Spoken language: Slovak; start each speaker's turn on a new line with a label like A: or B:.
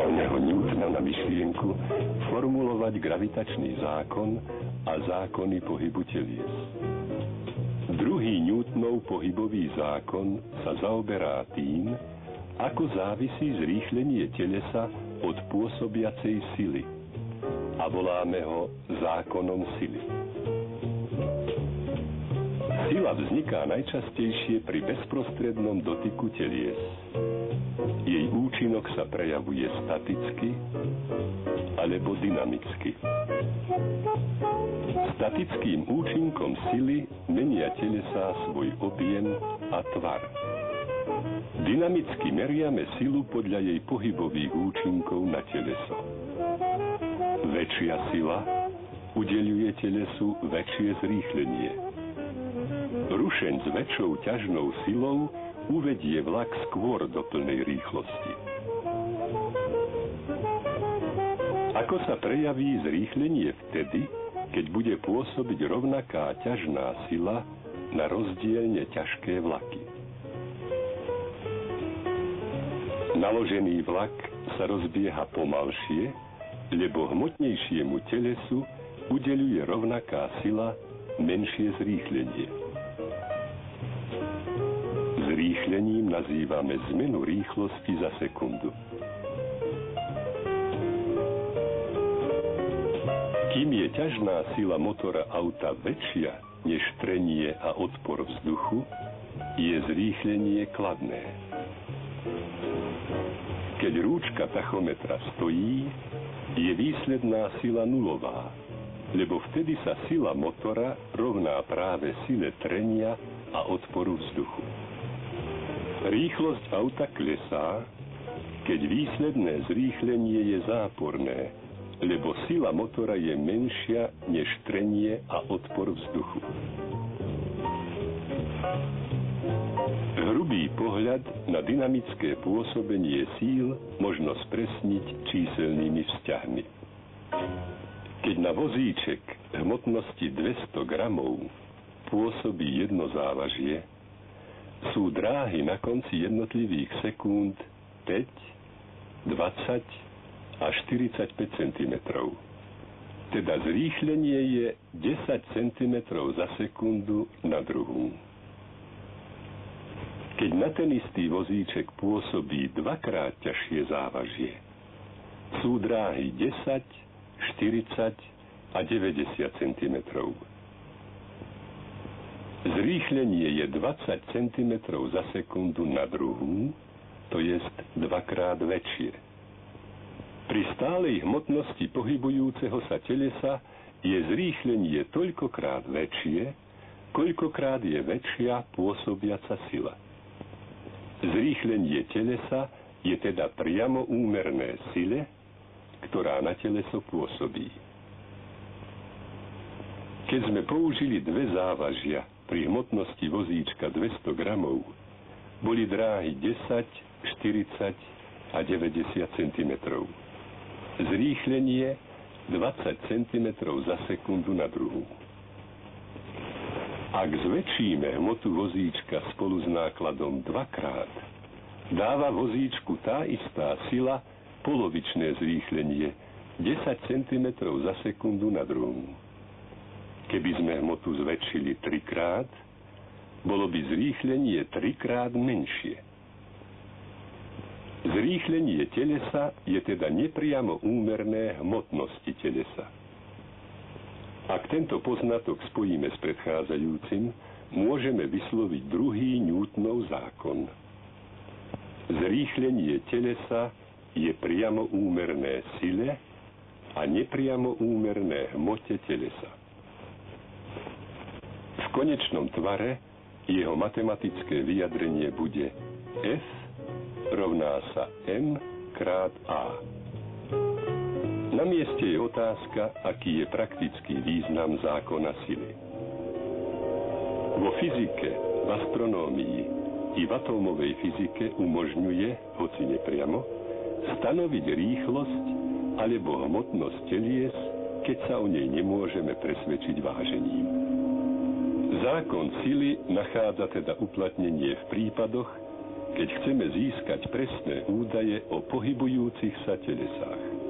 A: Oného Newtona na myšlienku formulovať gravitačný zákon a zákony pohybu telies. Druhý Newtonov pohybový zákon sa zaoberá tým, ako závisí zrýchlenie telesa od pôsobiacej sily a voláme ho zákonom sily. Sila vzniká najčastejšie pri bezprostrednom dotyku telies. Jej účinok sa prejavuje staticky alebo dynamicky. Statickým účinkom sily menia telesá svoj objem a tvar. Dynamicky meriame silu podľa jej pohybových účinkov na teleso. Väčšia sila udeľuje telesu väčšie zrýchlenie. Rušeň s väčšou ťažnou silou uvedie vlak skôr do plnej rýchlosti. Ako sa prejaví zrýchlenie vtedy, keď bude pôsobiť rovnaká ťažná sila na rozdielne ťažké vlaky? Naložený vlak sa rozbieha pomalšie, lebo hmotnejšiemu telesu udeľuje rovnaká sila menšie zrýchlenie. Zrýchlením nazývame zmenu rýchlosti za sekundu. Kým je ťažná sila motora auta väčšia než trenie a odpor vzduchu, je zrýchlenie kladné. Keď rúčka tachometra stojí, je výsledná sila nulová, lebo vtedy sa sila motora rovná práve sile trenia a odporu vzduchu. Rýchlosť auta klesá, keď výsledné zrýchlenie je záporné, lebo sila motora je menšia než trenie a odpor vzduchu. Hrubý pohľad na dynamické pôsobenie síl možno spresniť číselnými vzťahmi. Keď na vozíček hmotnosti 200 gramov pôsobí jedno závažie, sú dráhy na konci jednotlivých sekúnd 5, 20 a 45 cm. Teda zrýchlenie je 10 cm za sekundu na druhú. Keď na ten istý vozíček pôsobí dvakrát ťažšie závažie, sú dráhy 10, 40 a 90 cm. Zrýchlenie je 20 cm za sekundu na druhú, to jest dvakrát väčšie. Pri stálej hmotnosti pohybujúceho sa telesa je zrýchlenie toľkokrát väčšie, koľkokrát je väčšia pôsobiaca sila. Zrýchlenie telesa je teda priamo úmerné sile, ktorá na teleso pôsobí. Keď sme použili dve závažia pri hmotnosti vozíčka 200 gramov, boli dráhy 10, 40 a 90 cm. Zrýchlenie 20 cm za sekundu na druhú. Ak zväčšíme hmotu vozíčka spolu s nákladom dvakrát, dáva vozíčku tá istá sila polovičné zrýchlenie 10 cm za sekundu na druhú. Keby sme hmotu zväčšili trikrát, bolo by zrýchlenie trikrát menšie. Zrýchlenie telesa je teda nepriamo úmerné hmotnosti telesa. Ak tento poznatok spojíme s predchádzajúcim, môžeme vysloviť druhý Newtonov zákon. Zrýchlenie telesa je priamo úmerné sile a nepriamo úmerné hmote telesa. V konečnom tvare jeho matematické vyjadrenie bude F rovná sa M krát A. Na mieste je otázka, aký je praktický význam zákona sily. Vo fyzike, v astronómii i v atómovej fyzike umožňuje, hoci nepriamo, stanoviť rýchlosť alebo hmotnosť telies, keď sa o nej nemôžeme presvedčiť vážením. Zákon sily nachádza teda uplatnenie v prípadoch, keď chceme získať presné údaje o pohybujúcich sa telesách.